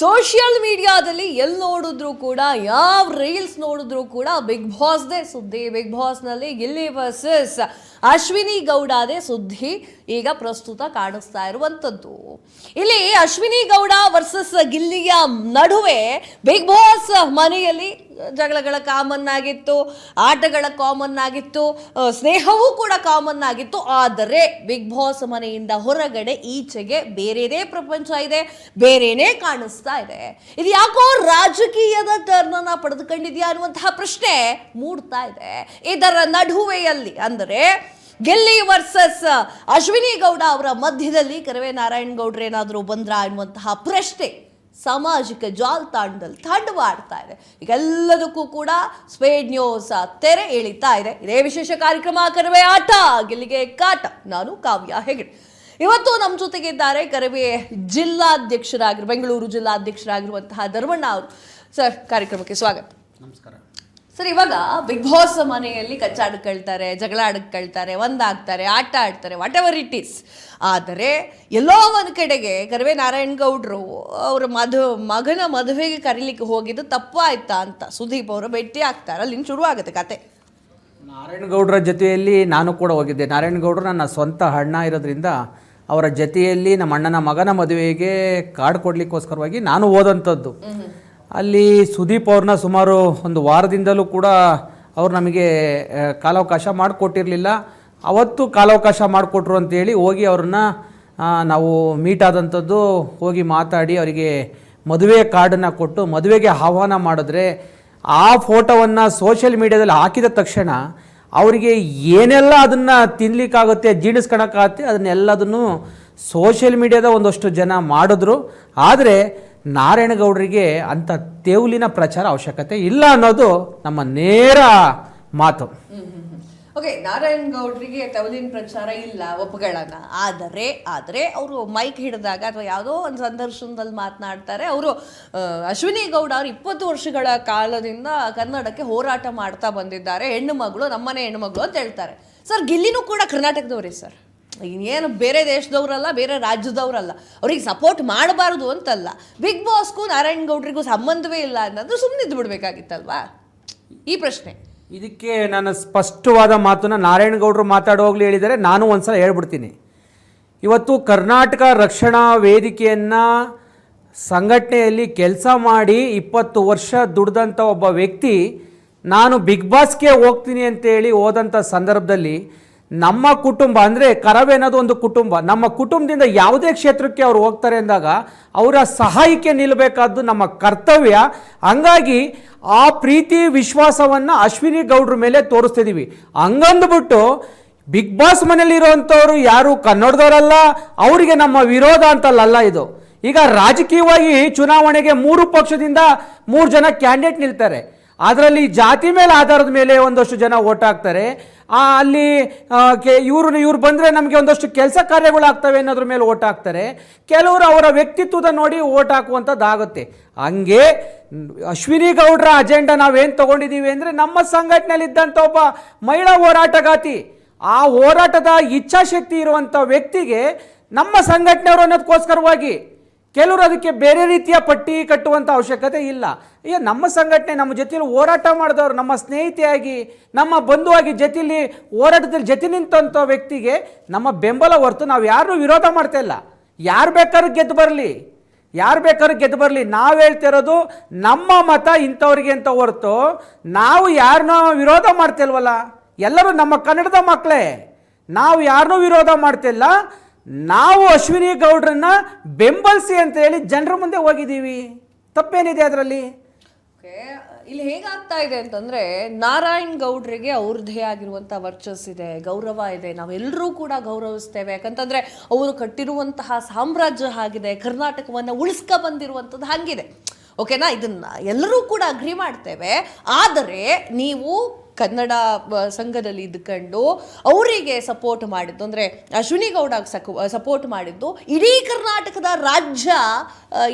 Social ಮೀಡಿಯಾದಲ್ಲಿ ಎಲ್ಲಿ ನೋಡಿದ್ರು ಕೂಡ ಯಾವ ರೀಲ್ಸ್ ನೋಡಿದ್ರು ಕೂಡ ಬಿಗ್ ಬಾಸ್ದೇ ಸುದ್ದಿ. ಬಿಗ್ ಬಾಸ್ನಲ್ಲಿ ಗಿಲ್ಲಿ ವರ್ಸಸ್ ಅಶ್ವಿನಿ ಗೌಡದೇ ಸುದ್ದಿ ಈಗ ಪ್ರಸ್ತುತ ಕಾಣಿಸ್ತಾ ಇರುವಂಥದ್ದು. ಇಲ್ಲಿ ಅಶ್ವಿನಿ ಗೌಡ ವರ್ಸಸ್ ಗಿಲ್ಲಿಯ ನಡುವೆ ಬಿಗ್ ಬಾಸ್ ಮನೆಯಲ್ಲಿ ಜಗಳಗಳ ಕಾಮನ್ ಆಗಿತ್ತು, ಆಟಗಳ ಕಾಮನ್ ಆಗಿತ್ತು, ಸ್ನೇಹವೂ ಕೂಡ ಕಾಮನ್ ಆಗಿತ್ತು. ಆದರೆ ಬಿಗ್ ಬಾಸ್ ಮನೆಯಿಂದ ಹೊರಗಡೆ ಈಚೆಗೆ ಬೇರೆದೇ ಪ್ರಪಂಚ ಇದೆ, ಬೇರೆನೇ ಕಾಣಿಸ್ತಾ ಇದೆ. ಇದು ಯಾಕೋ ರಾಜಕೀಯದ ಟರ್ನನ್ನ ಪಡೆದುಕೊಂಡಿದ್ಯಾ ಅನ್ನುವಂತಹ ಪ್ರಶ್ನೆ ಮೂಡ್ತಾ ಇದೆ. ಇದರ ನಡುವೆಯಲ್ಲಿ ಅಂದರೆ ಗಿಲ್ಲಿ ವರ್ಸಸ್ ಅಶ್ವಿನಿ ಗೌಡ ಅವರ ಮಧ್ಯದಲ್ಲಿ ಕರವೇ ನಾರಾಯಣ್ ಗೌಡ್ರು ಏನಾದರೂ ಬಂದ್ರಾ ಅನ್ನುವಂತಹ ಪ್ರಶ್ನೆ ಸಾಮಾಜಿಕ ಜಾಲತಾಣದಲ್ಲಿ ತಂಡವಾಡ್ತಾ ಇದೆ. ಈಗೆಲ್ಲದಕ್ಕೂ ಕೂಡ ಸ್ಪೇಡ್ ನ್ಯೂಸ್ ತೆರೆ ಎಳಿತಾ ಇದೆ. ಇದೇ ವಿಶೇಷ ಕಾರ್ಯಕ್ರಮ ಕರವೇ ಆಟ ಗಿಲ್ಲಿಗೆ ಕಾಟ. ನಾನು ಕಾವ್ಯ ಹೆಗಡೆ. ಇವತ್ತು ನಮ್ಮ ಜೊತೆಗಿದ್ದಾರೆ ಕರವೇ ಜಿಲ್ಲಾಧ್ಯಕ್ಷರಾಗಿರುವ ಬೆಂಗಳೂರು ಜಿಲ್ಲಾಧ್ಯಕ್ಷರಾಗಿರುವಂತಹ ಧರ್ಮಣ್ಣ ಅವರು. ಸರ್, ಕಾರ್ಯಕ್ರಮಕ್ಕೆ ಸ್ವಾಗತ. ನಮಸ್ಕಾರ ಸರ್. ಇವಾಗ ಬಿಗ್ ಬಾಸ್ ಮನೆಯಲ್ಲಿ ಕಚ್ಚಾಡ್ಕೊಳ್ತಾರೆ, ಜಗಳ ಆಡ್ಕೊಳ್ತಾರೆ, ಒಂದಾಗ್ತಾರೆ, ಆಟ ಆಡ್ತಾರೆ, ವಾಟ್ ಎವರ್ ಇಟ್ ಈಸ್. ಆದರೆ ಎಲ್ಲೋ ಒಂದು ಕಡೆಗೆ ಕರವೇ ನಾರಾಯಣ್ ಗೌಡ್ರು ಅವರ ಮಗನ ಮದುವೆಗೆ ಕರೀಲಿಕ್ಕೆ ಹೋಗಿದ್ದು ತಪ್ಪಾಯ್ತಾ ಅಂತ ಸುದೀಪ್ ಅವರು ಭೇಟಿ ಆಗ್ತಾರೆ. ಅಲ್ಲಿಂದ ಶುರು ಆಗುತ್ತೆ ಕತೆ. ನಾರಾಯಣ ಗೌಡ್ರ ಜೊತೆಯಲ್ಲಿ ನಾನು ಕೂಡ ಹೋಗಿದ್ದೆ. ನಾರಾಯಣ ಗೌಡ್ರು ನನ್ನ ಸ್ವಂತ ಅಣ್ಣ ಇರೋದ್ರಿಂದ ಅವರ ಜೊತೆಯಲ್ಲಿ ನಮ್ಮ ಅಣ್ಣನ ಮಗನ ಮದುವೆಗೆ ಕಾರ್ಡ್ ಕೊಡ್ಲಿಕ್ಕೋಸ್ಕರವಾಗಿ ನಾನು ಹೋದಂಥದ್ದು. ಅಲ್ಲಿ ಸುದೀಪ್ ಅವ್ರನ್ನ ಸುಮಾರು ಒಂದು ವಾರದಿಂದಲೂ ಕೂಡ ಅವ್ರು ನಮಗೆ ಕಾಲಾವಕಾಶ ಮಾಡಿಕೊಟ್ಟಿರಲಿಲ್ಲ. ಅವತ್ತು ಕಾಲಾವಕಾಶ ಮಾಡಿಕೊಟ್ರು ಅಂತೇಳಿ ಹೋಗಿ ಅವ್ರನ್ನ ನಾವು ಮೀಟ್ ಆದಂಥದ್ದು. ಹೋಗಿ ಮಾತಾಡಿ ಅವರಿಗೆ ಮದುವೆ ಕಾರ್ಡನ್ನು ಕೊಟ್ಟು ಮದುವೆಗೆ ಆಹ್ವಾನ ಮಾಡಿದ್ರೆ ಆ ಫೋಟೋವನ್ನು ಸೋಷಿಯಲ್ ಮೀಡಿಯಾದಲ್ಲಿ ಹಾಕಿದ ತಕ್ಷಣ ಅವರಿಗೆ ಏನೆಲ್ಲ ಅದನ್ನು ತಿನ್ನಲಿಕ್ಕಾಗುತ್ತೆ, ಜೀರ್ಣಿಸ್ಕೊಳಕ್ಕಾಗುತ್ತೆ, ಅದನ್ನೆಲ್ಲದನ್ನು ಸೋಷಿಯಲ್ ಮೀಡಿಯಾದ ಒಂದಷ್ಟು ಜನ ಮಾಡಿದ್ರು. ಆದರೆ ನಾರಾಯಣಗೌಡರಿಗೆ ಅಂಥ ತೇವಲಿನ ಪ್ರಚಾರ ಅವಶ್ಯಕತೆ ಇಲ್ಲ ಅನ್ನೋದು ನಮ್ಮ ನೇರ ಮಾತು. ಓಕೆ, ನಾರಾಯಣ್ ಗೌಡ್ರಿಗೆ ತವಲಿನ ಪ್ರಚಾರ ಇಲ್ಲ, ಒಪ್ಪುಗಳನ್ನ. ಆದರೆ ಅವರು ಮೈಕ್ ಹಿಡಿದಾಗ ಅಥವಾ ಯಾವುದೋ ಒಂದು ಸಂದರ್ಶನದಲ್ಲಿ ಮಾತನಾಡ್ತಾರೆ. ಅವರು ಅಶ್ವಿನಿ ಗೌಡ ಅವರು 20 ವರ್ಷಗಳ ಕಾಲದಿಂದ ಕನ್ನಡಕ್ಕೆ ಹೋರಾಟ ಮಾಡ್ತಾ ಬಂದಿದ್ದಾರೆ, ಹೆಣ್ಣು ಮಗಳು, ನಮ್ಮನೆ ಹೆಣ್ಣು ಮಗಳು ಅಂತ ಹೇಳ್ತಾರೆ. ಸರ್, ಗಿಲ್ಲಿನೂ ಕೂಡ ಕರ್ನಾಟಕದವರೇ ಸರ್, ಇನ್ನೇನು ಬೇರೆ ದೇಶದವರಲ್ಲ, ಬೇರೆ ರಾಜ್ಯದವರಲ್ಲ. ಅವ್ರಿಗೆ ಸಪೋರ್ಟ್ ಮಾಡಬಾರ್ದು ಅಂತಲ್ಲ. ಬಿಗ್ ಬಾಸ್ಗೂ ನಾರಾಯಣ್ ಗೌಡ್ರಿಗೂ ಸಂಬಂಧವೇ ಇಲ್ಲ ಅನ್ನೋದು ಸುಮ್ಮನಿದ್ದು ಬಿಡಬೇಕಾಗಿತ್ತಲ್ವಾ? ಈ ಪ್ರಶ್ನೆ. ಇದಕ್ಕೆ ನನ್ನ ಸ್ಪಷ್ಟವಾದ ಮಾತನ್ನು ನಾರಾಯಣಗೌಡರು ಮಾತಾಡೋಗ್ಲಿ ಹೇಳಿದರೆ ನಾನು ಒಂದ್ಸಲ ಹೇಳ್ಬಿಡ್ತೀನಿ. ಇವತ್ತು ಕರ್ನಾಟಕ ರಕ್ಷಣಾ ವೇದಿಕೆಯನ್ನು ಸಂಘಟನೆಯಲ್ಲಿ ಕೆಲಸ ಮಾಡಿ 20 ವರ್ಷ ದುಡ್ದಂಥ ಒಬ್ಬ ವ್ಯಕ್ತಿ ನಾನು ಬಿಗ್ ಬಾಸ್ಗೆ ಹೋಗ್ತೀನಿ ಅಂತೇಳಿ ಹೋದಂಥ ಸಂದರ್ಭದಲ್ಲಿ ನಮ್ಮ ಕುಟುಂಬ ಅಂದರೆ ಕರವೇ ಅನ್ನೋದು ಒಂದು ಕುಟುಂಬ, ನಮ್ಮ ಕುಟುಂಬದಿಂದ ಯಾವುದೇ ಕ್ಷೇತ್ರಕ್ಕೆ ಅವ್ರು ಹೋಗ್ತಾರೆ ಅಂದಾಗ ಅವರ ಸಹಾಯಕ್ಕೆ ನಿಲ್ಲಬೇಕಾದ್ದು ನಮ್ಮ ಕರ್ತವ್ಯ. ಹಂಗಾಗಿ ಆ ಪ್ರೀತಿ ವಿಶ್ವಾಸವನ್ನು ಅಶ್ವಿನಿ ಗೌಡ್ರ ಮೇಲೆ ತೋರಿಸ್ತಿದ್ದೀವಿ. ಹಂಗಂದ್ಬಿಟ್ಟು ಬಿಗ್ ಬಾಸ್ ಮನೇಲಿರುವಂಥವ್ರು ಯಾರು ಕನ್ನಡದವರಲ್ಲ, ಅವರಿಗೆ ನಮ್ಮ ವಿರೋಧ ಅಂತಲ್ಲ ಇದು. ಈಗ ರಾಜಕೀಯವಾಗಿ ಚುನಾವಣೆಗೆ 3 ಪಕ್ಷದಿಂದ 3 ಜನ ಕ್ಯಾಂಡಿಡೇಟ್ ನಿಲ್ತಾರೆ. ಅದರಲ್ಲಿ ಜಾತಿ ಮೇಲೆ ಆಧಾರದ ಮೇಲೆ ಒಂದಷ್ಟು ಜನ ಓಟ್ ಹಾಕ್ತಾರೆ. ಅಲ್ಲಿ ಇವ್ರು ಬಂದರೆ ನಮಗೆ ಒಂದಷ್ಟು ಕೆಲಸ ಕಾರ್ಯಗಳಾಗ್ತವೆ ಅನ್ನೋದ್ರ ಮೇಲೆ ಓಟ್ ಹಾಕ್ತಾರೆ. ಕೆಲವರು ಅವರ ವ್ಯಕ್ತಿತ್ವದ ನೋಡಿ ಓಟ್ ಹಾಕುವಂಥದ್ದಾಗುತ್ತೆ. ಹಂಗೆ ಅಶ್ವಿನಿ ಗೌಡ್ರ ಅಜೆಂಡಾ ನಾವೇನು ತೊಗೊಂಡಿದ್ದೀವಿ ಅಂದರೆ ನಮ್ಮ ಸಂಘಟನೆಯಲ್ಲಿದ್ದಂಥ ಒಬ್ಬ ಮಹಿಳಾ ಹೋರಾಟಗಾತಿ, ಆ ಹೋರಾಟದ ಇಚ್ಛಾಶಕ್ತಿ ಇರುವಂಥ ವ್ಯಕ್ತಿಗೆ ನಮ್ಮ ಸಂಘಟನೆಯವರು ಅನ್ನೋದಕ್ಕೋಸ್ಕರವಾಗಿ ಕೆಲವರು ಅದಕ್ಕೆ ಬೇರೆ ರೀತಿಯ ಪಟ್ಟಿ ಕಟ್ಟುವಂಥ ಅವಶ್ಯಕತೆ ಇಲ್ಲ. ಈಗ ನಮ್ಮ ಸಂಘಟನೆ ನಮ್ಮ ಜೊತೆಯಲ್ಲಿ ಹೋರಾಟ ಮಾಡಿದವರು, ನಮ್ಮ ಸ್ನೇಹಿತೆಯಾಗಿ, ನಮ್ಮ ಬಂಧುವಾಗಿ ಜೊತೆಯಲ್ಲಿ ಹೋರಾಟದಲ್ಲಿ ಜೊತೆ ನಿಂತಂಥ ವ್ಯಕ್ತಿಗೆ ನಮ್ಮ ಬೆಂಬಲ ಹೊರತು ನಾವು ಯಾರನ್ನೂ ವಿರೋಧ ಮಾಡ್ತಾ ಇಲ್ಲ. ಯಾರು ಬೇಕಾದ್ರೂ ಗೆದ್ದು ಬರಲಿ, ನಾವು ಹೇಳ್ತಿರೋದು ನಮ್ಮ ಮತ ಇಂಥವ್ರಿಗೆ ಅಂತ ಹೊರತು ನಾವು ಯಾರನ್ನೂ ವಿರೋಧ ಮಾಡ್ತಿಲ್ವಲ್ಲ. ಎಲ್ಲರೂ ನಮ್ಮ ಕನ್ನಡದ ಮಕ್ಕಳೇ, ನಾವು ಯಾರನ್ನೂ ವಿರೋಧ ಮಾಡ್ತಿಲ್ಲ. ನಾವು ಅಶ್ವಿನಿ ಗೌಡ್ರನ್ನ ಬೆಂಬಲಿಸಿ ಅಂತ ಹೇಳಿ ಜನರ ಮುಂದೆ ಹೋಗಿದ್ದೀವಿ. ತಪ್ಪೇನಿದೆ ಅದರಲ್ಲಿ? ಇಲ್ಲಿ ಹೇಗಾಗ್ತಾ ಇದೆ ಅಂತಂದ್ರೆ, ನಾರಾಯಣ್ ಗೌಡ್ರಿಗೆ ಅವ್ರದ್ದೇ ಆಗಿರುವಂತಹ ವರ್ಚಸ್ ಇದೆ, ಗೌರವ ಇದೆ, ನಾವೆಲ್ಲರೂ ಕೂಡ ಗೌರವಿಸ್ತೇವೆ. ಯಾಕಂತಂದ್ರೆ ಅವರು ಕಟ್ಟಿರುವಂತಹ ಸಾಮ್ರಾಜ್ಯ ಆಗಿದೆ, ಕರ್ನಾಟಕವನ್ನು ಉಳಿಸ್ಕ ಬಂದಿರುವಂಥದ್ದು ಹಾಗಿದೆ. ಓಕೆನಾ? ಇದನ್ನ ಎಲ್ಲರೂ ಕೂಡ ಅಗ್ರಿ ಮಾಡ್ತೇವೆ. ಆದರೆ ನೀವು ಕನ್ನಡ ಸಂಘದಲ್ಲಿ ಇದ್ಕೊಂಡು ಅವರಿಗೆ ಸಪೋರ್ಟ್ ಮಾಡಿದ್ದು ಅಂದರೆ ಅಶ್ವಿನಿ ಗೌಡ ಸಪೋರ್ಟ್ ಮಾಡಿದ್ದು ಇಡೀ ಕರ್ನಾಟಕದ ರಾಜ್ಯ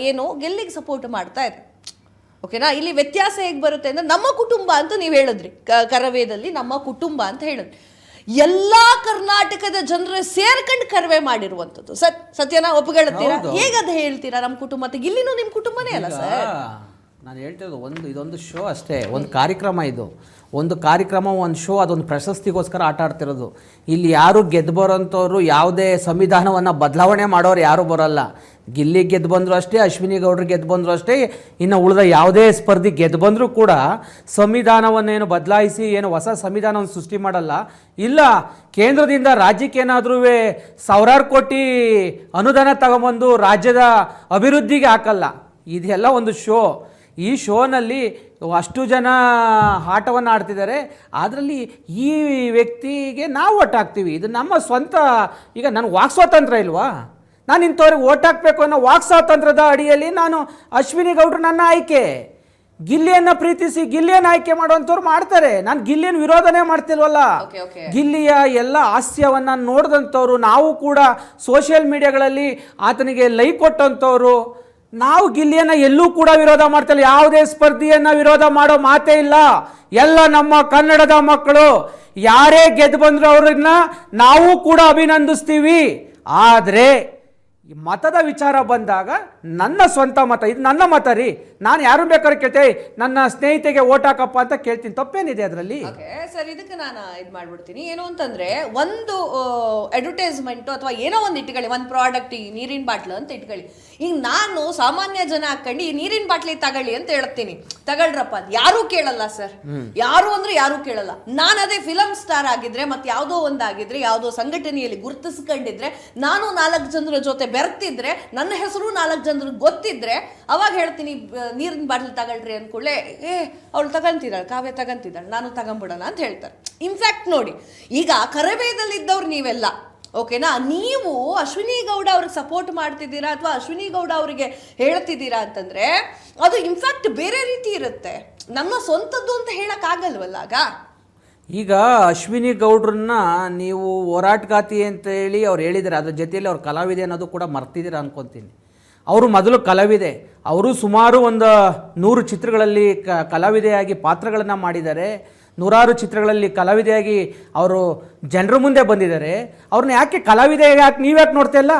ಏನು ಗೆಲ್ಲಿಗೆ ಸಪೋರ್ಟ್ ಮಾಡ್ತಾ ಇದೆ. ಓಕೆನಾ? ಇಲ್ಲಿ ವ್ಯತ್ಯಾಸ ಹೇಗೆ ಬರುತ್ತೆ ಅಂದರೆ, ನಮ್ಮ ಕುಟುಂಬ ಅಂತ ನೀವು ಹೇಳಿದ್ರಿ, ಕರವೇದಲ್ಲಿ ನಮ್ಮ ಕುಟುಂಬ ಅಂತ ಹೇಳಿದ್ರಿ. ಎಲ್ಲಾ ಕರ್ನಾಟಕದ ಜನರು ಸೇರ್ಕೊಂಡು ಕರ್ವೆ ಮಾಡಿರುವಂತದ್ದು. ಸತ್ಯನಾ, ಒಪ್ಪುಗೊಳ್ತೀರಾ? ಹೇಗದ ಹೇಳ್ತೀರಾ? ನಮ್ಮ ಕುಟುಂಬ ಗಿಲ್ಲಿನೂ ನಿಮ್ಮ ಕುಟುಂಬನೇ ಅಲ್ಲ ಸರ್? ನಾನು ಹೇಳ್ತಿರೋದು ಇದೊಂದು ಶೋ ಅಷ್ಟೇ, ಒಂದು ಕಾರ್ಯಕ್ರಮ. ಇದು ಒಂದು ಕಾರ್ಯಕ್ರಮ, ಒಂದು ಶೋ, ಅದೊಂದು ಪ್ರಶಸ್ತಿಗೋಸ್ಕರ ಆಟ ಆಡ್ತಿರೋದು. ಇಲ್ಲಿ ಯಾರು ಗೆದ್ದು ಬರೋಂಥವ್ರು, ಯಾವುದೇ ಸಂವಿಧಾನವನ್ನು ಬದಲಾವಣೆ ಮಾಡೋರು ಯಾರೂ ಬರೋಲ್ಲ. ಗಿಲ್ಲಿ ಗೆದ್ದು ಬಂದರೂ ಅಷ್ಟೇ, ಅಶ್ವಿನಿ ಗೌಡ್ರು ಗೆದ್ದು ಬಂದರೂ ಅಷ್ಟೇ, ಇನ್ನು ಉಳಿದ ಯಾವುದೇ ಸ್ಪರ್ಧಿ ಗೆದ್ದು ಬಂದರೂ ಕೂಡ ಸಂವಿಧಾನವನ್ನೇನು ಬದಲಾಯಿಸಿ ಏನು ಹೊಸ ಸಂವಿಧಾನವನ್ನು ಸೃಷ್ಟಿ ಮಾಡಲ್ಲ. ಇಲ್ಲ, ಕೇಂದ್ರದಿಂದ ರಾಜ್ಯಕ್ಕೆ ಏನಾದರೂ ಸಾವಿರಾರು ಕೋಟಿ ಅನುದಾನ ತಗೊಂಬಂದು ರಾಜ್ಯದ ಅಭಿವೃದ್ಧಿಗೆ ಹಾಕಲ್ಲ. ಇದೆಲ್ಲ ಒಂದು ಶೋ. ಈ ಶೋನಲ್ಲಿ ಅಷ್ಟು ಜನ ಆಟವನ್ನು ಆಡ್ತಿದ್ದಾರೆ. ಅದರಲ್ಲಿ ಈ ವ್ಯಕ್ತಿಗೆ ನಾವು ಓಟ್ ಹಾಕ್ತೀವಿ. ಇದು ನಮ್ಮ ಸ್ವಂತ. ಈಗ ನನಗೆ ವಾಕ್ ಸ್ವಾತಂತ್ರ್ಯ ಇಲ್ವಾ? ನಾನು ಇಂಥವ್ರಿಗೆ ಓಟ್ ಹಾಕಬೇಕು ಅನ್ನೋ ವಾಕ್ ಸ್ವಾತಂತ್ರ್ಯದ ಅಡಿಯಲ್ಲಿ ನಾನು ಅಶ್ವಿನಿ ಗೌಡ್ರು ನನ್ನ ಆಯ್ಕೆ. ಗಿಲ್ಲಿಯನ್ನು ಪ್ರೀತಿಸಿ ಗಿಲ್ಲಿಯನ್ನು ಆಯ್ಕೆ ಮಾಡುವಂಥವ್ರು ಮಾಡ್ತಾರೆ. ನಾನು ಗಿಲ್ಲಿಯನ್ನು ವಿರೋಧನೇ ಮಾಡ್ತಿಲ್ವಲ್ಲ. ಗಿಲ್ಲಿಯ ಎಲ್ಲ ಹಾಸ್ಯವನ್ನು ನೋಡಿದಂಥವ್ರು, ನಾವು ಕೂಡ ಸೋಷಿಯಲ್ ಮೀಡಿಯಾಗಳಲ್ಲಿ ಆತನಿಗೆ ಲೈಕ್ ಕೊಟ್ಟಂಥವ್ರು. ನಾವು ಗಿಲ್ಲಿಯನ್ನು ಎಲ್ಲೂ ಕೂಡ ವಿರೋಧ ಮಾಡ್ತಿಲ್ಲ. ಯಾವುದೇ ಸ್ಪರ್ಧಿಯನ್ನು ವಿರೋಧ ಮಾಡೋ ಮಾತೇ ಇಲ್ಲ. ಎಲ್ಲ ನಮ್ಮ ಕನ್ನಡದ ಮಕ್ಕಳು ಯಾರೇ ಗೆದ್ದು ಬಂದರೂ ಅವ್ರನ್ನ ನಾವು ಕೂಡ ಅಭಿನಂದಿಸ್ತೀವಿ. ಆದರೆ ಮತದ ವಿಚಾರ ಬಂದಾಗ ನನ್ನ ಸ್ವಂತ ಮತ, ಇದು ನನ್ನ ಮತ ರೀ. ನಾನು ಯಾರು ಬೇಕಾದ್ರೆ ಕೇಳ್ತೇವೆ, ನನ್ನ ಸ್ನೇಹಿತೆಗೆ ಓಟ್ ಹಾಕಪ್ಪ ಅಂತ ಕೇಳ್ತೀನಿ. ತಪ್ಪೇನಿದೆ ಅದರಲ್ಲಿ? ಸರ್, ಇದಕ್ಕೆ ನಾನು ಇದು ಮಾಡ್ಬಿಡ್ತೀನಿ. ಏನು ಅಂತಂದ್ರೆ, ಒಂದು ಅಡ್ವರ್ಟೈಸ್ಮೆಂಟ್ ಅಥವಾ ಏನೋ ಒಂದು ಇಟ್ಕೊಳ್ಳಿ, ಒಂದು ಪ್ರಾಡಕ್ಟ್, ಈ ನೀರಿನ ಬಾಟ್ಲು ಅಂತ ಇಟ್ಕೊಳ್ಳಿ. ಈಗ ನಾನು ಸಾಮಾನ್ಯ ಜನ ಹಾಕೊಂಡು ಈ ನೀರಿನ ಬಾಟ್ಲಿ ತಗೊಳ್ಳಿ ಅಂತ ಹೇಳ್ತೀನಿ, ತಗೊಳ್ರಪ್ಪ ಅಂತ ಯಾರೂ ಕೇಳಲ್ಲ ಸರ್. ಯಾರು ಅಂದ್ರೆ ಯಾರೂ ಕೇಳಲ್ಲ. ನಾನು ಅದೇ ಫಿಲಮ್ ಸ್ಟಾರ್ ಆಗಿದ್ರೆ, ಮತ್ತೆ ಯಾವುದೋ ಒಂದಾಗಿದ್ರೆ, ಯಾವುದೋ ಸಂಘಟನೆಯಲ್ಲಿ ಗುರುತಿಸ್ಕೊಂಡಿದ್ರೆ, ನಾನು 4 ಜನರ ಜೊತೆ ಬೆರ್ತಿದ್ರೆ, ನನ್ನ ಹೆಸರು 4 ಜನರಿಗೆ ಗೊತ್ತಿದ್ರೆ, ಅವಾಗ ಹೇಳ್ತೀನಿ ನೀರಿನ ಬಾಟ್ಲಿ ತಗೊಳ್ರಿ ಅಂದ್ಕೊಳ್ಳೆ, ಅವಳು ತಗೊಂತಿದ್ದಾಳೆ, ಕಾವ್ಯ ತಗೊಂತಿದ್ದಾಳೆ, ನಾನು ತಗೊಂಬಿಡೋಣ ಅಂತ ಹೇಳ್ತಾರೆ. ಇನ್ಫ್ಯಾಕ್ಟ್ ನೋಡಿ, ಈಗ ಕರವೇದಲ್ಲಿದ್ದವ್ರು ನೀವೆಲ್ಲ ಓಕೆನಾ, ನೀವು ಅಶ್ವಿನಿ ಗೌಡ ಅವ್ರಿಗೆ ಸಪೋರ್ಟ್ ಮಾಡ್ತಿದ್ದೀರಾ ಅಥವಾ ಅಶ್ವಿನಿ ಗೌಡ ಅವರಿಗೆ ಹೇಳ್ತಿದ್ದೀರಾ ಅಂತಂದ್ರೆ ಅದು ಇನ್ಫ್ಯಾಕ್ಟ್ ಬೇರೆ ರೀತಿ ಇರುತ್ತೆ. ನಮ್ಮ ಸ್ವಂತದ್ದು ಅಂತ ಹೇಳಕ್ ಆಗಲ್ವಲ್ಲ. ಆಗ ಈಗ ಅಶ್ವಿನಿ ಗೌಡ್ರನ್ನ ನೀವು ಹೋರಾಟಗಾತಿ ಅಂತ ಹೇಳಿ ಅವ್ರು ಹೇಳಿದ್ದಾರೆ, ಅದ್ರ ಜೊತೆಯಲ್ಲಿ ಅವ್ರು ಕಲಾವಿದೆ ಅನ್ನೋದು ಕೂಡ ಮರ್ತಿದ್ದೀರ ಅನ್ಕೊತೀನಿ. ಅವರು ಮೊದಲು ಕಲಾವಿದೆ. ಅವರು ಸುಮಾರು ಒಂದು 100 ಚಿತ್ರಗಳಲ್ಲಿ ಕಲಾವಿದೆಯಾಗಿ ಪಾತ್ರಗಳನ್ನು ಮಾಡಿದ್ದಾರೆ. 100 ಚಿತ್ರಗಳಲ್ಲಿ ಕಲಾವಿದೆಯಾಗಿ ಅವರು ಜನರ ಮುಂದೆ ಬಂದಿದ್ದಾರೆ. ಅವ್ರನ್ನ ಯಾಕೆ ಕಲಾವಿದೆ ನೀವ್ಯಾಕೆ ನೋಡ್ತಾ ಇಲ್ಲ?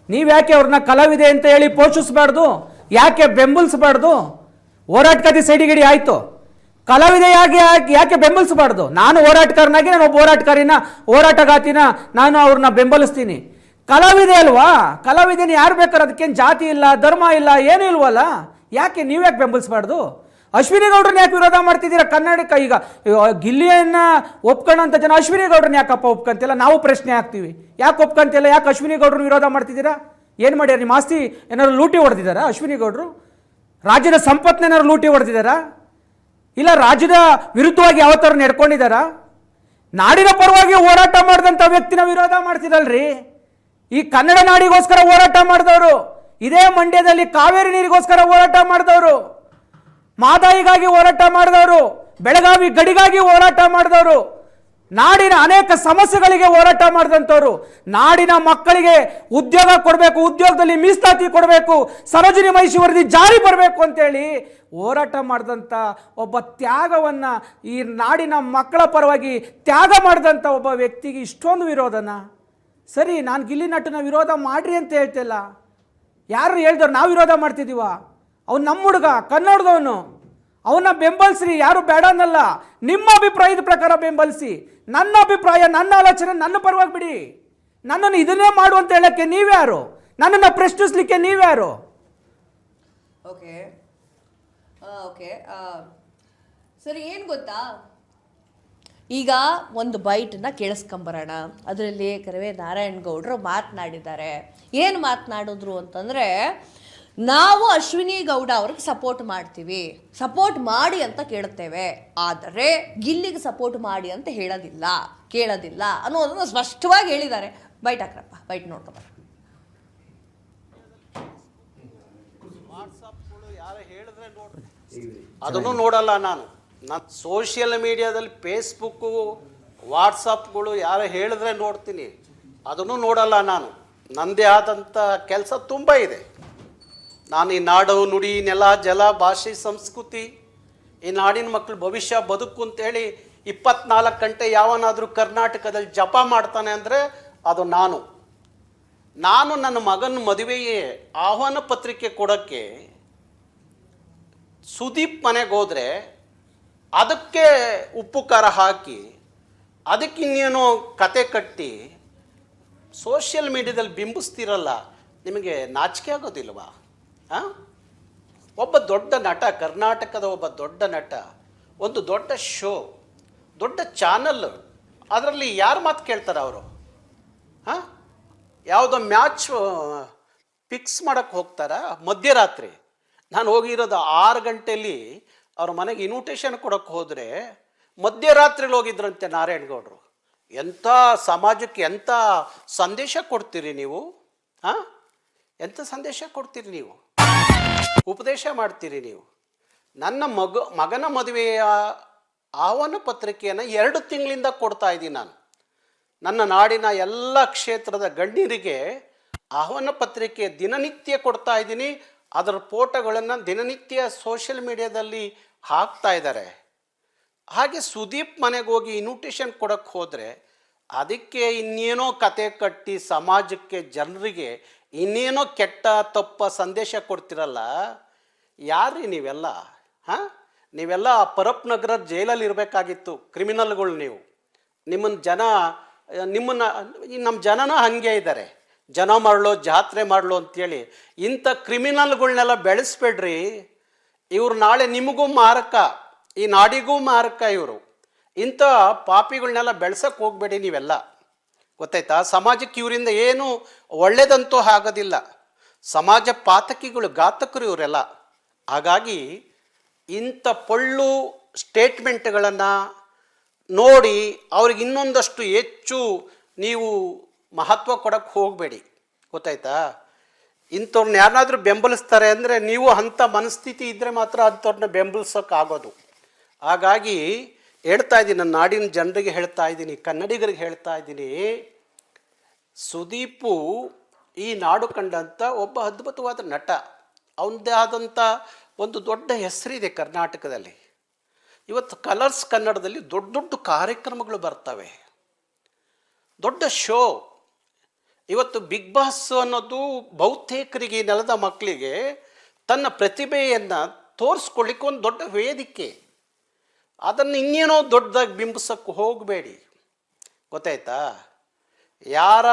ನೀವ್ಯಾಕೆ ಅವ್ರನ್ನ ಕಲಾವಿದೆ ಅಂತ ಹೇಳಿ ಪೋಷಿಸಬಾರ್ದು? ಯಾಕೆ ಬೆಂಬಲಿಸಬಾರ್ದು? ಹೋರಾಟಗಾತಿ ಸೈಡಿಗಡಿ ಆಯಿತು, ಕಲಾವಿದೆ ಯಾಕೆ ಬೆಂಬಲಿಸಬಾರ್ದು? ನಾನು ಹೋರಾಟಗಾರನಾಗಿ ನಾನು ಒಬ್ಬ ಹೋರಾಟಗಾತಿನ ನಾನು ಅವ್ರನ್ನ ಬೆಂಬಲಿಸ್ತೀನಿ. ಕಲಾವಿದೆ ಅಲ್ವಾ? ಕಲಾವಿದೆನ ಯಾರು ಬೇಕಾದ್ರೆ, ಅದಕ್ಕೇನು ಜಾತಿ ಇಲ್ಲ, ಧರ್ಮ ಇಲ್ಲ, ಏನೂ ಇಲ್ವಲ್ಲ. ಯಾಕೆ ನೀವ್ಯಾಕೆ ಬೆಂಬಲಿಸಬಾರ್ದು? ಅಶ್ವಿನಿ ಗೌಡ್ರನ್ನ ಯಾಕೆ ವಿರೋಧ ಮಾಡ್ತಿದ್ದೀರಾ? ಕನ್ನಡಕ್ಕೆ ಈಗ ಗಿಲ್ಲಿಯನ್ನು ಒಪ್ಕೊಳ್ಳೋಂಥ ಜನ ಅಶ್ವಿನಿ ಗೌಡ್ರನ್ನ ಯಾಕಪ್ಪ ಒಪ್ಕೊಂತಿಲ್ಲ? ನಾವು ಪ್ರಶ್ನೆ ಹಾಕ್ತೀವಿ, ಯಾಕೆ ಒಪ್ಕೊಂತಿಲ್ಲ? ಯಾಕೆ ಅಶ್ವಿನಿ ಗೌಡ್ರನ್ನ ವಿರೋಧ ಮಾಡ್ತಿದ್ದೀರಾ? ಏನು ಮಾಡ್ಯಾರ? ನಿಮ್ಮ ಆಸ್ತಿ ಏನಾದ್ರು ಲೂಟಿ ಹೊಡೆದಿದ್ದಾರಾ ಅಶ್ವಿನಿ ಗೌಡ್ರು? ರಾಜ್ಯದ ಸಂಪತ್ತನ್ನ ಏನಾದ್ರು ಲೂಟಿ ಹೊಡೆದಿದ್ದಾರಾ? ಇಲ್ಲ ರಾಜ್ಯದ ವಿರುದ್ಧವಾಗಿ ಯಾವತ್ತಾರು ನಡ್ಕೊಂಡಿದ್ದಾರಾ? ನಾಡಿನ ಪರವಾಗಿ ಹೋರಾಟ ಮಾಡಿದಂಥ ವ್ಯಕ್ತಿನ ವಿರೋಧ ಮಾಡ್ತಿದ್ದಲ್ರಿ. ಈ ಕನ್ನಡ ನಾಡಿಗೋಸ್ಕರ ಹೋರಾಟ ಮಾಡಿದವರು, ಇದೇ ಮಂಡ್ಯದಲ್ಲಿ ಕಾವೇರಿ ನೀರಿಗೋಸ್ಕರ ಹೋರಾಟ ಮಾಡಿದವರು, ಮಾದಾಯಿಗಾಗಿ ಹೋರಾಟ ಮಾಡಿದವರು, ಬೆಳಗಾವಿ ಗಡಿಗಾಗಿ ಹೋರಾಟ ಮಾಡಿದವರು, ನಾಡಿನ ಅನೇಕ ಸಮಸ್ಯೆಗಳಿಗೆ ಹೋರಾಟ ಮಾಡಿದಂಥವ್ರು, ನಾಡಿನ ಮಕ್ಕಳಿಗೆ ಉದ್ಯೋಗ ಕೊಡಬೇಕು, ಉದ್ಯೋಗದಲ್ಲಿ ಮೀಸಲಾತಿ ಕೊಡಬೇಕು, ಸರೋಜಿನಿ ಮಹಿಷಿ ವರದಿ ಜಾರಿ ಬರಬೇಕು ಅಂತೇಳಿ ಹೋರಾಟ ಮಾಡಿದಂಥ ಒಬ್ಬ ತ್ಯಾಗವನ್ನು, ಈ ನಾಡಿನ ಮಕ್ಕಳ ಪರವಾಗಿ ತ್ಯಾಗ ಮಾಡಿದಂಥ ಒಬ್ಬ ವ್ಯಕ್ತಿಗೆ ಇಷ್ಟೊಂದು ವಿರೋಧನ? ಸರಿ, ನಾನು ಗಿಲ್ಲಿ ನಟನ ವಿರೋಧ ಮಾಡ್ರಿ ಅಂತ ಹೇಳ್ತಿಲ್ಲ. ಯಾರು ಹೇಳ್ದವ್ರು ನಾವು ವಿರೋಧ ಮಾಡ್ತಿದ್ದೀವ? ಅವ್ನು ನಮ್ಮ ಹುಡುಗ, ಕನ್ನಡದವನು, ಅವನ್ನ ಬೆಂಬಲಿಸ್ರಿ, ಯಾರು ಬೇಡ ಅನ್ನಲ್ಲ. ನಿಮ್ಮ ಅಭಿಪ್ರಾಯದ ಪ್ರಕಾರ ಬೆಂಬಲಿಸಿ. ನನ್ನ ಅಭಿಪ್ರಾಯ, ನನ್ನ ಆಲೋಚನೆ ನನ್ನ ಪರವಾಗಿ ಬಿಡಿ. ನನ್ನನ್ನು ಇದನ್ನೇ ಮಾಡು ಅಂತ ಹೇಳಕ್ಕೆ ನೀವ್ಯಾರು? ನನ್ನನ್ನು ಪ್ರಶ್ನಿಸ್ಲಿಕ್ಕೆ ನೀವ್ಯಾರು? ಓಕೆ ಓಕೆ ಸರಿ, ಏನು ಗೊತ್ತಾ, ಈಗ ಒಂದು ಬೈಟನ್ನ ಕೇಳಿಸ್ಕೊಂಬರೋಣ. ಅದರಲ್ಲಿ ಕರವೇ ನಾರಾಯಣಗೌಡರು ಮಾತನಾಡಿದ್ದಾರೆ. ಏನು ಮಾತನಾಡಿದ್ರು ಅಂತಂದರೆ, ನಾವು ಅಶ್ವಿನಿ ಗೌಡ ಅವ್ರಿಗೆ ಸಪೋರ್ಟ್ ಮಾಡ್ತೀವಿ, ಸಪೋರ್ಟ್ ಮಾಡಿ ಅಂತ ಕೇಳುತ್ತೇವೆ, ಆದರೆ ಗಿಲ್ಲಿಗೆ ಸಪೋರ್ಟ್ ಮಾಡಿ ಅಂತ ಕೇಳೋದಿಲ್ಲ ಅನ್ನೋದನ್ನು ಸ್ಪಷ್ಟವಾಗಿ ಹೇಳಿದ್ದಾರೆ. ಬೈಟ್ ಹಾಕ್ರಪ್ಪ, ಬೈಟ್ ನೋಡ್ಕೊಬಾರ. ಅದನ್ನು ನೋಡಲ್ಲ ನಾನು. ಸೋಷಿಯಲ್ ಮೀಡಿಯಾದಲ್ಲಿ ಫೇಸ್ಬುಕ್ಕು, ವಾಟ್ಸಪ್ಗಳು ಯಾರು ಹೇಳಿದ್ರೆ ನೋಡ್ತೀನಿ, ಅದನ್ನು ನೋಡಲ್ಲ ನಾನು. ನನ್ನದೇ ಆದಂಥ ಕೆಲಸ ತುಂಬ ಇದೆ. ನಾನು ಈ ನಾಡು, ನುಡಿ, ನೆಲ, ಜಲ, ಭಾಷೆ, ಸಂಸ್ಕೃತಿ, ಈ ನಾಡಿನ ಮಕ್ಕಳು ಭವಿಷ್ಯ ಬದುಕು ಅಂತೇಳಿ 24 ಗಂಟೆ ಯಾವನಾದರೂ ಕರ್ನಾಟಕದಲ್ಲಿ ಜಪ ಮಾಡ್ತಾನೆ ಅಂದರೆ ಅದು ನಾನು ನನ್ನ ಮಗನ ಮದುವೆಗೆ ಆಹ್ವಾನ ಪತ್ರಿಕೆ ಕೊಡೋಕ್ಕೆ ಸುದೀಪ್ ಮನೆಗೆ ಹೋದರೆ ಅದಕ್ಕೆ ಉಪ್ಪು ಖಾರ ಹಾಕಿ ಅದಕ್ಕೆ ಇನ್ನೇನೋ ಕತೆ ಕಟ್ಟಿ ಸೋಷಿಯಲ್ ಮೀಡಿಯಾದಲ್ಲಿ ಬಿಂಬಿಸ್ತಿರಲ್ಲ, ನಿಮಗೆ ನಾಚಿಕೆ ಆಗೋದಿಲ್ವಾ? ಹಾಂ, ಒಬ್ಬ ದೊಡ್ಡ ನಟ, ಕರ್ನಾಟಕದ ಒಬ್ಬ ದೊಡ್ಡ ನಟ, ಒಂದು ದೊಡ್ಡ ಶೋ, ದೊಡ್ಡ ಚಾನಲ್, ಅದರಲ್ಲಿ ಯಾರು ಮಾತು ಕೇಳ್ತಾರೆ ಅವರು? ಹಾಂ, ಯಾವುದೋ ಮ್ಯಾಚ್ ಫಿಕ್ಸ್ ಮಾಡೋಕ್ಕೆ ಹೋಗ್ತಾರ ಮಧ್ಯರಾತ್ರಿ? ನಾನು ಹೋಗಿರೋದು 6 ಗಂಟೆಯಲ್ಲಿ ಅವ್ರ ಮನೆಗೆ ಇನ್ವಿಟೇಷನ್ ಕೊಡೋಕ್ಕೆ ಹೋದರೆ ಮಧ್ಯರಾತ್ರಿಲಿ ಹೋಗಿದ್ರಂತೆ ನಾರಾಯಣಗೌಡರು. ಎಂಥ ಸಮಾಜಕ್ಕೆ ಎಂಥ ಸಂದೇಶ ಕೊಡ್ತೀರಿ ನೀವು? ಹಾಂ, ಎಂಥ ಸಂದೇಶ ಕೊಡ್ತೀರಿ ನೀವು? ಉಪದೇಶ ಮಾಡ್ತೀರಿ ನೀವು? ನನ್ನ ಮಗನ ಮದುವೆಯ ಆಹ್ವಾನ ಪತ್ರಿಕೆಯನ್ನು 2 ತಿಂಗಳಿಂದ ಕೊಡ್ತಾ ಇದ್ದೀನಿ ನಾನು. ನನ್ನ ನಾಡಿನ ಎಲ್ಲ ಕ್ಷೇತ್ರದ ಗಣ್ಯರಿಗೆ ಆಹ್ವಾನ ಪತ್ರಿಕೆ ದಿನನಿತ್ಯ ಕೊಡ್ತಾ ಇದ್ದೀನಿ. ಅದರ ಫೋಟೋಗಳನ್ನು ದಿನನಿತ್ಯ ಸೋಷಿಯಲ್ ಮೀಡಿಯಾದಲ್ಲಿ ಹಾಕ್ತಾ ಇದ್ದಾರೆ. ಹಾಗೆ ಸುದೀಪ್ ಮನೆಗೆ ಹೋಗಿ ಇನ್ವಿಟೇಷನ್ ಕೊಡೋಕ್ಕೆ ಹೋದರೆ ಅದಕ್ಕೆ ಇನ್ನೇನೋ ಕತೆ ಕಟ್ಟಿ ಸಮಾಜಕ್ಕೆ, ಜನರಿಗೆ ಇನ್ನೇನೋ ಕೆಟ್ಟ ತಪ್ಪ ಸಂದೇಶ ಕೊಡ್ತಿರಲ್ಲ. ಯಾರ್ರೀ ನೀವೆಲ್ಲ? ಹಾಂ, ನೀವೆಲ್ಲ ಪರಪ್ನಗರ ಜೈಲಲ್ಲಿ ಇರಬೇಕಾಗಿತ್ತು, ಕ್ರಿಮಿನಲ್ಗಳು ನೀವು. ನಮ್ಮ ಜನನ ಹಾಗೆ ಇದ್ದಾರೆ, ಜನ ಮಾಡಲೋ ಜಾತ್ರೆ ಮಾಡಲೋ ಅಂತೇಳಿ. ಇಂಥ ಕ್ರಿಮಿನಲ್ಗಳನ್ನೆಲ್ಲ ಬೆಳೆಸ್ಬೇಡ್ರಿ. ಇವ್ರು ನಾಳೆ ನಿಮಗೂ ಮಾರಕ, ಈ ನಾಡಿಗೂ ಮಾರಕ ಇವರು. ಇಂಥ ಪಾಪಿಗಳನ್ನೆಲ್ಲ ಬೆಳೆಸಕ್ಕೆ ಹೋಗಬೇಡಿ ನೀವೆಲ್ಲ, ಗೊತ್ತಾಯ್ತಾ? ಸಮಾಜಕ್ಕೆ ಇವರಿಂದ ಏನು ಒಳ್ಳೆಯದಂತೂ ಆಗೋದಿಲ್ಲ. ಸಮಾಜ ಪಾತಕಿಗಳು, ಘಾತಕರು ಇವರೆಲ್ಲ. ಹಾಗಾಗಿ ಇಂಥ ಪೊಳ್ಳು ಸ್ಟೇಟ್ಮೆಂಟ್ಗಳನ್ನು ನೋಡಿ ಅವ್ರಿಗೆ ಇನ್ನೊಂದಷ್ಟು ಹೆಚ್ಚು ನೀವು ಮಹತ್ವ ಕೊಡೋಕ್ಕೆ ಹೋಗಬೇಡಿ, ಗೊತ್ತಾಯ್ತಾ? ಇಂಥವ್ರನ್ನ ಯಾರನ್ನಾದರೂ ಬೆಂಬಲಿಸ್ತಾರೆ ಅಂದರೆ ನೀವು ಅಂಥ ಮನಸ್ಥಿತಿ ಇದ್ದರೆ ಮಾತ್ರ ಅಂಥವ್ರನ್ನ ಬೆಂಬಲಿಸೋಕ್ಕಾಗೋದು. ಹಾಗಾಗಿ ಹೇಳ್ತಾ ಇದ್ದೀನಿ, ನನ್ನ ನಾಡಿನ ಜನರಿಗೆ ಹೇಳ್ತಾ ಇದ್ದೀನಿ, ಕನ್ನಡಿಗರಿಗೆ ಹೇಳ್ತಾ ಇದ್ದೀನಿ, ಸುದೀಪು ಈ ನಾಡು ಕಂಡಂಥ ಒಬ್ಬ ಅದ್ಭುತವಾದ ನಟ. ಅವನದೇ ಆದಂಥ ಒಂದು ದೊಡ್ಡ ಹೆಸರಿದೆ ಕರ್ನಾಟಕದಲ್ಲಿ. ಇವತ್ತು ಕಲರ್ಸ್ ಕನ್ನಡದಲ್ಲಿ ದೊಡ್ಡ ದೊಡ್ಡ ಕಾರ್ಯಕ್ರಮಗಳು ಬರ್ತವೆ, ದೊಡ್ಡ ಶೋ. ಇವತ್ತು ಬಿಗ್ ಬಾಸ್ ಅನ್ನೋದು ಬಹುತೇಕರಿಗೆ, ನೆಲದ ಮಕ್ಕಳಿಗೆ ತನ್ನ ಪ್ರತಿಭೆಯನ್ನು ತೋರಿಸ್ಕೊಳ್ಳಿಕ್ಕೆ ಒಂದು ದೊಡ್ಡ ವೇದಿಕೆ. ಅದನ್ನು ಇನ್ನೇನೋ ದೊಡ್ಡದಾಗಿ ಬಿಂಬಿಸೋಕ್ಕೆ ಹೋಗಬೇಡಿ, ಗೊತ್ತಾಯ್ತಾ? ಯಾರ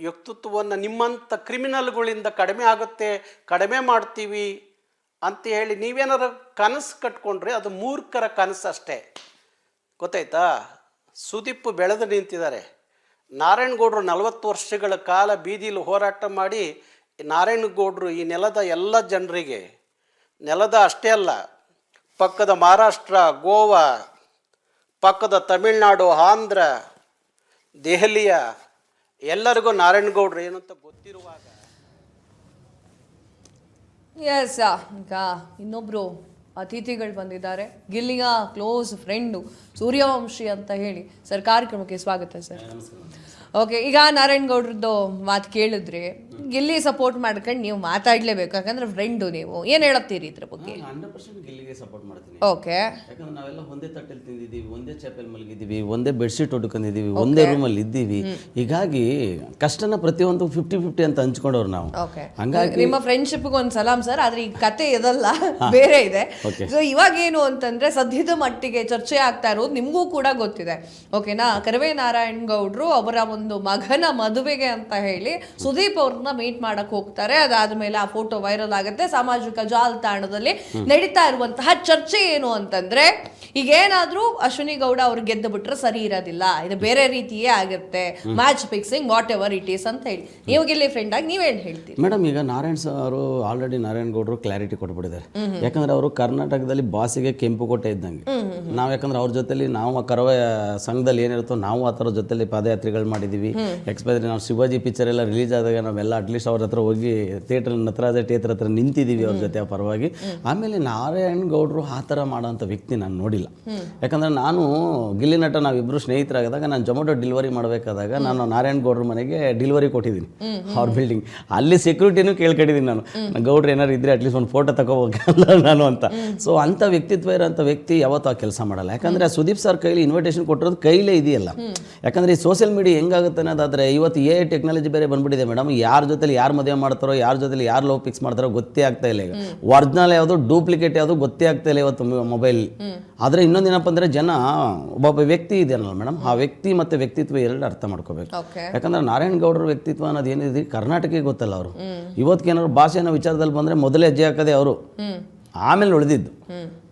ವ್ಯಕ್ತಿತ್ವವನ್ನು ನಿಮ್ಮಂಥ ಕ್ರಿಮಿನಲ್ಗಳಿಂದ ಕಡಿಮೆ ಆಗುತ್ತೆ, ಕಡಿಮೆ ಮಾಡ್ತೀವಿ ಅಂತ ಹೇಳಿ ನೀವೇನಾರು ಕನಸು ಕಟ್ಕೊಂಡ್ರೆ ಅದು ಮೂರ್ಖರ ಕನಸು ಅಷ್ಟೇ, ಗೊತ್ತಾಯ್ತಾ? ಸುದೀಪ್ ಬೆಳೆದು ನಿಂತಿದ್ದಾರೆ. ನಾರಾಯಣಗೌಡರು 40 ವರ್ಷಗಳ ಕಾಲ ಬೀದಿಲಿ ಹೋರಾಟ ಮಾಡಿ, ನಾರಾಯಣಗೌಡರು ಈ ನೆಲದ ಎಲ್ಲ ಜನರಿಗೆ, ನೆಲದ ಅಷ್ಟೇ ಅಲ್ಲ, ಪಕ್ಕದ ಮಹಾರಾಷ್ಟ್ರ, ಗೋವಾ, ಪಕ್ಕದ ತಮಿಳುನಾಡು, ಆಂಧ್ರ, ದೆಹಲಿಯ ಎಲ್ಲರಿಗೂ ನಾರಾಯಣಗೌಡರು ಏನಂತ ಗೊತ್ತಿರುವಾಗ. ಎಸ್, ಈಗ ಇನ್ನೊಬ್ರು ಅತಿಥಿಗಳು ಬಂದಿದ್ದಾರೆ. ಗಿಲ್ಲಿಯ ಕ್ಲೋಸ್ ಫ್ರೆಂಡು ಸೂರ್ಯವಂಶಿ ಅಂತ ಹೇಳಿ. ಸರ್, ಕಾರ್ಯಕ್ರಮಕ್ಕೆ ಸ್ವಾಗತ ಸರ್. ಓಕೆ, ಈಗ ನಾರಾಯಣಗೌಡ್ರದ್ದು ಮಾತು ಕೇಳಿದ್ರೆ ಗಿಲ್ಲಿ ಸಪೋರ್ಟ್ ಮಾಡ್ಕೊಂಡು ನೀವು ಮಾತಾಡ್ಲೇಬೇಕು, ಯಾಕಂದ್ರೆ ಫ್ರೆಂಡು ನೀವು. ಏನು ಹೇಳತ್ತೀರಿ ಇದ್ರ ಬಗ್ಗೆ? 100% ಗಿಲ್ಲಿಗೆ ಸಪೋರ್ಟ್ ಮಾಡ್ತೀನಿ. ಓಕೆ, ಯಾಕಂದ್ರೆ ನಾವೆಲ್ಲ ಒಂದೇ ತಟ್ಟೆಲಿ ತಿಂದಿದ್ದೀವಿ, ಒಂದೇ ಚಾಪೆಲ್ ಮಲಗಿದ್ದೀವಿ, ಒಂದೇ ಬೆಡ್ಶೀಟ್ ಹೊಡ್ಕೊಂಡಿದ್ದೀವಿ, ಒಂದೇ ರೂಮಲ್ಲಿ ಇದ್ದೀವಿ. ಹೀಗಾಗಿ ಕಷ್ಟನ ಪ್ರತಿಯೊಂದು 50-50 ಅಂತ ಹಂಚ್ಕೊಂಡವ್ರು ನಾವು. ಓಕೆ, ಹಂಗಾಗಿ ನಿಮ್ಮ ಫ್ರೆಂಡ್ಶಿಪ್ಗೆ ಒಂದು ಸಲಾಮ್ ಸರ್. ಆದ್ರೆ ಈ ಕತೆ ಇದಲ್ಲ, ಬೇರೆ ಇದೆ. ಸೊ ಇವಾಗ ಏನು ಅಂತಂದ್ರೆ ಸದ್ಯದ ಮಟ್ಟಿಗೆ ಚರ್ಚೆ ಆಗ್ತಾ ಇರೋದು ನಿಮಗೂ ಕೂಡ ಗೊತ್ತಿದೆ, ಓಕೆನಾ? ಕರವೇ ನಾರಾಯಣಗೌಡರು ಅವರ ಒಂದು ಮಗನ ಮದುವೆಗೆ ಅಂತ ಹೇಳಿ ಸುದೀಪ್ ಅವ್ರನ್ನ ಮೀಟ್ ಮಾಡಕ್ ಹೋಗ್ತಾರೆ. ಅದಾದ್ಮೇಲೆ ಆ ಫೋಟೋ ವೈರಲ್ ಆಗುತ್ತೆ. ಸಾಮಾಜಿಕ ಜಾಲತಾಣದಲ್ಲಿ ನಡೀತಾ ಇರುವಂತಹ ಚರ್ಚೆ ಏನು ಅಂತಂದ್ರೆ, ಈಗ ಏನಾದ್ರೂ ಅಶ್ವಿನಿ ಗೌಡ ಅವ್ರು ಗೆದ್ದು ಬಿಟ್ರೆ ಸರಿ ಇರೋದಿಲ್ಲ, ಇದು ಬೇರೆ ರೀತಿಯೇ ಆಗುತ್ತೆ, match fixing, what ever it is ಅಂತ ಹೇಳಿ. ನೀವು ಗಿಲ್ಲಿ ಫ್ರೆಂಡ್ ಆಗಿ ನೀವೇನು ಹೇಳ್ತೀರಿ? ಮೇಡಮ್, ಈಗ ನಾರಾಯಣ್ ಅವರು ಆಲ್ರೆಡಿ ನಾರಾಯಣಗೌಡರು ಕ್ಲಾರಿಟಿ ಕೊಟ್ಬಿಟ್ಟಿದ್ದಾರೆ. ಯಾಕಂದ್ರೆ ಅವರು ಕರ್ನಾಟಕದಲ್ಲಿ ಬಾಸಿಗೆ ಕೆಂಪು ಕೋಟೆ ಇದ್ದಂಗೆ. ನಾವು ಯಾಕಂದ್ರೆ ಅವ್ರ ಜೊತೆಲಿ ನಾವು ಕರವೇ ಸಂಘದಲ್ಲಿ ಏನಿರುತ್ತೋ ನಾವು ಆ ಥರ ಜೊತೆಲಿ ಪಾದಯಾತ್ರೆಗಳು ಮಾಡಿದ್ದೀವಿ. ಎಕ್ಸ್ಪೆಷಲಿ ನಾವು ಶಿವಾಜಿ ಪಿಕ್ಚರ್ ಎಲ್ಲ ರಿಲೀಸ್ ಆದಾಗ ನಾವೆಲ್ಲ ಅಟ್ಲೀಸ್ಟ್ ಅವ್ರ ಹತ್ರ ಹೋಗಿ ಥಿಯೇಟರ್ ನಟರಾಜ ಥಿಯೇಟರ್ ಹತ್ರ ನಿಂತಿದ್ದೀವಿ ಅವ್ರ ಜೊತೆ ಪರವಾಗಿ. ಆಮೇಲೆ ನಾರಾಯಣ್ ಗೌಡರು ಆ ಥರ ಮಾಡೋಂಥ ವ್ಯಕ್ತಿ ನಾನು ನೋಡಿಲ್ಲ. ಯಾಕಂದರೆ ನಾನು ಗಿಲ್ಲಿ ನಟ ನಾವಿಬ್ಬರು ಸ್ನೇಹಿತರಾಗದಾಗ ನಾನು ಜೊಮೊಟೊ ಡೆಲಿವರಿ ಮಾಡಬೇಕಾದಾಗ ನಾನು ನಾರಾಯಣ್ ಗೌಡ್ರ ಮನೆಗೆ ಡೆಲಿವರಿ ಕೊಟ್ಟಿದ್ದೀನಿ ಅವ್ರ ಬಿಲ್ಡಿಂಗ್. ಅಲ್ಲಿ ಸೆಕ್ಯೂರಿಟಿನೂ ಕೇಳ್ಕೊಂಡಿದ್ದೀನಿ ನಾನು, ಗೌಡ್ರು ಏನಾರು ಇದ್ದರೆ ಅಟ್ಲೀಸ್ಟ್ ಒಂದು ಫೋಟೋ ತಗೋಬೇಕಲ್ಲ ನಾನು ಅಂತ. ಸೊ ಅಂಥ ವ್ಯಕ್ತಿತ್ವ ಇರೋಂಥ ವ್ಯಕ್ತಿ ಯಾವತ್ತೂ ಆ ಕೆಲಸ ಮಾಡಲ್ಲ. ಯಾಕಂದರೆ ಸುದೀಪ್ ಸರ್ ಕೈಲಿ ಇನ್ವಿಟೇಷನ್ ಕೊಟ್ಟಿರೋದು ಕೈಲೇ ಇದೆಯಲ್ಲ. ಯಾಕಂದರೆ ಈ ಸೋಷಿಯಲ್ ಮೀಡಿಯಾ ಹೆಂಗಾಗುತ್ತೆ ಅನ್ನೋದಾದರೆ ಇವತ್ತು ಟೆಕ್ನಾಲಜಿ ಬೇರೆ ಬಂದ್ಬಿಟ್ಟಿದೆ ಮೇಡಮ್. ಯಾರ ಜೊತೆಲಿ ಯಾರು ಮದುವೆ ಮಾಡ್ತಾರೋ, ಯಾರ ಜೊತೆಲಿ ಯಾರು ಲವ್ ಫಿಕ್ಸ್ ಮಾಡ್ತಾರೋ ಗೊತ್ತೇ ಆಗ್ತಾ ಇಲ್ಲ. ಈಗ ಒರಿಜಿನಲ್ ಯಾವುದು ಡೂಪ್ಲಿಕೇಟ್ ಯಾವುದು ಗೊತ್ತೇ ಆಗ್ತಾ ಇಲ್ಲ ಇವತ್ತು ಮೊಬೈಲ್. ಆದರೆ ಇನ್ನೊಂದೇನಪ್ಪ ಅಂದರೆ ಜನ ಒಬ್ಬ ವ್ಯಕ್ತಿ ಇದೆಯಲ್ಲ ಮೇಡಮ್, ಆ ವ್ಯಕ್ತಿ ಮತ್ತು ವ್ಯಕ್ತಿತ್ವ ಎರಡು ಅರ್ಥ ಮಾಡ್ಕೋಬೇಕು. ಯಾಕಂದರೆ ನಾರಾಯಣ್ ಗೌಡರ ವ್ಯಕ್ತಿತ್ವ ಅನ್ನೋದು ಏನಿದೆ ಕರ್ನಾಟಕಕ್ಕೆ ಗೊತ್ತಲ್ಲ. ಅವರು ಇವತ್ತಿಗೇನಾದ್ರು ಭಾಷೆನ ವಿಚಾರದಲ್ಲಿ ಬಂದರೆ ಮೊದಲೇ ಹೆಜ್ಜೆ ಹಾಕೋದೇ ಅವರು, ಆಮೇಲೆ ಉಳಿದಿದ್ದು.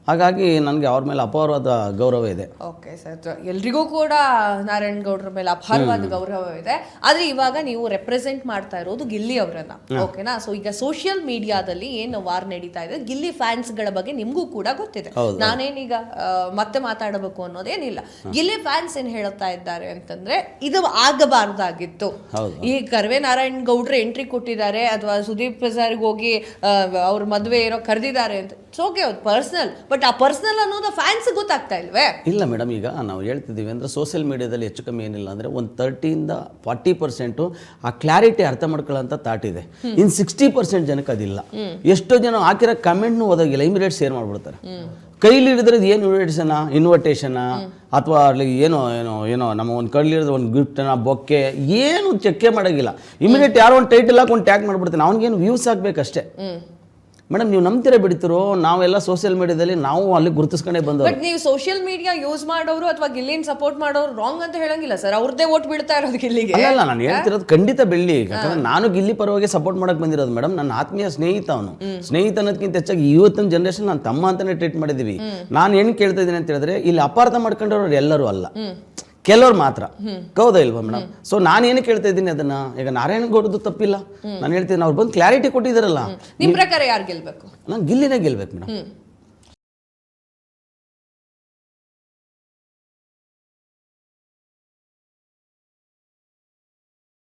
ಹಾಗಾಗಿ ನನಗೆ ಅವ್ರ ಮೇಲೆ ಅಪಾರವಾದ ಗೌರವ ಇದೆ. ಓಕೆ ಸರ್, ಎಲ್ರಿಗೂ ಕೂಡ ನಾರಾಯಣ್ ಗೌಡ್ರ ಮೇಲೆ ಅಪಾರವಾದ ಗೌರವ ಇದೆ. ಆದ್ರೆ ಇವಾಗ ನೀವು ರೆಪ್ರೆಸೆಂಟ್ ಮಾಡ್ತಾ ಇರೋದು ಗಿಲ್ಲಿ ಅವರನ್ನ, ಓಕೆನಾ? ಸೊ ಈಗ ಸೋಷಿಯಲ್ ಮೀಡಿಯಾದಲ್ಲಿ ಏನು ವಾರ್ ನಡೀತಾ ಇದೆ, ಗಿಲ್ಲಿ ಫ್ಯಾನ್ಸ್ ಗಳ ಬಗ್ಗೆ ನಿಮ್ಗೂ ಕೂಡ ಗೊತ್ತಿದೆ. ನಾನೇನೀಗ ಮತ್ತೆ ಮಾತಾಡಬೇಕು ಅನ್ನೋದೇನಿಲ್ಲ. ಗಿಲ್ಲಿ ಫ್ಯಾನ್ಸ್ ಏನ್ ಹೇಳ್ತಾ ಇದ್ದಾರೆ ಅಂತಂದ್ರೆ ಇದು ಆಗಬಾರ್ದಾಗಿತ್ತು. ಈ ಕರ್ವೆ ನಾರಾಯಣ್ ಗೌಡ್ರೆ ಎಂಟ್ರಿ ಕೊಟ್ಟಿದ್ದಾರೆ ಅಥವಾ ಸುದೀಪ್ ಸರ್ಗೆ ಹೋಗಿ ಅವ್ರ ಮದುವೆ ಏನೋ ಕರೆದಿದ್ದಾರೆ ಅಂತ, ಓಕೆ ಅದು ಪರ್ಸನಲ್, ಬಟ್ ಆ ಪರ್ಸನಲ್ ಅನ್ನೋದು ಫ್ಯಾನ್ಸ್ ಗೊತ್ತಾಗ್ತಾ ಇಲ್ವೇ? ಇಲ್ಲ ಮೇಡಮ್, ಈಗ ನಾವು ಹೇಳ್ತಿದ್ದೀವಿ ಅಂದರೆ ಸೋಷಿಯಲ್ ಮೀಡಿಯಾದಲ್ಲಿ ಹೆಚ್ಚು ಕಮ್ಮಿ ಏನಿಲ್ಲ ಅಂದರೆ ಒಂದು 30-40% ಆ ಕ್ಲಾರಿಟಿ ಅರ್ಥ ಮಾಡ್ಕೊಳ್ಳೋಂಥ ಥಾಟ್ ಇದೆ. ಇನ್ನು 60% ಜನಕ್ಕೆ ಅದಿಲ್ಲ. ಎಷ್ಟೋ ಜನ ಹಾಕಿರೋ ಕಮೆಂಟ್ನು ಓದೋಗಿಲ್ಲ, ಇಮಿಡಿಯೇಟ್ ಶೇರ್ ಮಾಡಿಬಿಡ್ತಾರೆ. ಕೈಲಿ ಹಿಡಿದ್ರೆ ಏನು ಇನ್ವಿಟೇಷನ ಅಥವಾ ಅಲ್ಲಿ ಏನೋ ಏನೋ ಏನೋ ನಮ್ಮ ಒಂದು ಕೈಲಿರೋದು ಒಂದು ಗಿಫ್ಟನ ಬೊಕ್ಕೆ ಏನು ಚೆಕ್ಕೆ ಮಾಡೋಂಗಿಲ್ಲ. ಇಮಿಡಿಯೇಟ್ ಯಾರೋ ಒಂದು ಟೈಟಲ್ ಹಾಕಿ ಒಂದು ಟ್ಯಾಗ್ ಮಾಡಿಬಿಡ್ತಾನೆ, ಅವ್ನಿಗೇನು ವ್ಯೂಸ್ ಆಗಬೇಕಷ್ಟೇ. ಮೇಡಮ್ ನೀವು ನಂಬ್ತೀರಾ ಬಿಡ್ತಿರೋ, ನಾವೆಲ್ಲ ಸೋಷಿಯಲ್ ಮೀಡಿಯಾದಲ್ಲಿ ನಾವು ಅಲ್ಲಿ ಗುರುತಿಸ್ಕೊಂಡೇ ಬಂದವರು. ಬಟ್ ನೀವು ಸೋಷಿಯಲ್ ಮೀಡಿಯಾ ಯೂಸ್ ಮಾಡೋರು ಅಥವಾ ಗಿಲ್ಲಿನ ಸಪೋರ್ಟ್ ಮಾಡೋರು ರಾಂಗ್ ಅಂತ ಹೇಳಂಗಿಲ್ಲ ಸರ್. ಅವ್ರದ್ದೇ ಓಟ್ ಬೀಳ್ತಾ ಇರೋದು ಗಿಲ್ಲಿಗೆ. ಅಲ್ಲ, ನಾನು ಹೇಳ್ತಿರೋದು ಖಂಡಿತ ಬೆಳ್ಳಿ. ಯಾಕಂದ್ರೆ ನಾನು ಗಿಲ್ಲಿ ಪರವಾಗಿ ಸಪೋರ್ಟ್ ಮಾಡಕ್ ಬಂದಿರೋದು ಮೇಡಮ್. ನನ್ನ ಆತ್ಮೀಯ ಸ್ನೇಹಿತ ಅವನು. ಸ್ನೇಹಿತ ಅನ್ನೋದಕ್ಕಿಂತ ಹೆಚ್ಚಾಗಿ ಇವತ್ತಿನ ಜನರೇಷನ್ ನಾನು ತಮ್ಮ ಅಂತಾನೆ ಟ್ರೀಟ್ ಮಾಡಿದೀವಿ. ನಾನು ಏನು ಕೇಳ್ತಾ ಇದ್ದೀನಿ ಅಂತ ಹೇಳಿದ್ರೆ, ಇಲ್ಲಿ ಅಪಾರ್ಥ ಮಾಡ್ಕೊಂಡವ್ರು ಎಲ್ಲರೂ ಅಲ್ಲ, ಕೆಲವ್ರು ಮಾತ್ರ. ಹೌದಾ ಇಲ್ವಾ ಮೇಡಮ್? ಸೊ ನಾನೇನು ಕೇಳ್ತಾ ಇದ್ದೀನಿ ಅದನ್ನ, ಈಗ ನಾರಾಯಣ ಗೌಡದ್ದು ತಪ್ಪಿಲ್ಲ. ನಾನು ಹೇಳ್ತೀನಿ, ಅವ್ರು ಬಂದು ಕ್ಲಾರಿಟಿ ಕೊಟ್ಟಿದ್ದಾರಲ್ಲ. ನಿಮ್ ಪ್ರಕಾರ ಯಾರು ಗೆಲ್ಬೇಕು? ನಾನು ಗಿಲ್ಲಿನೇ ಗೆಲ್ಬೇಕು ಮೇಡಮ್.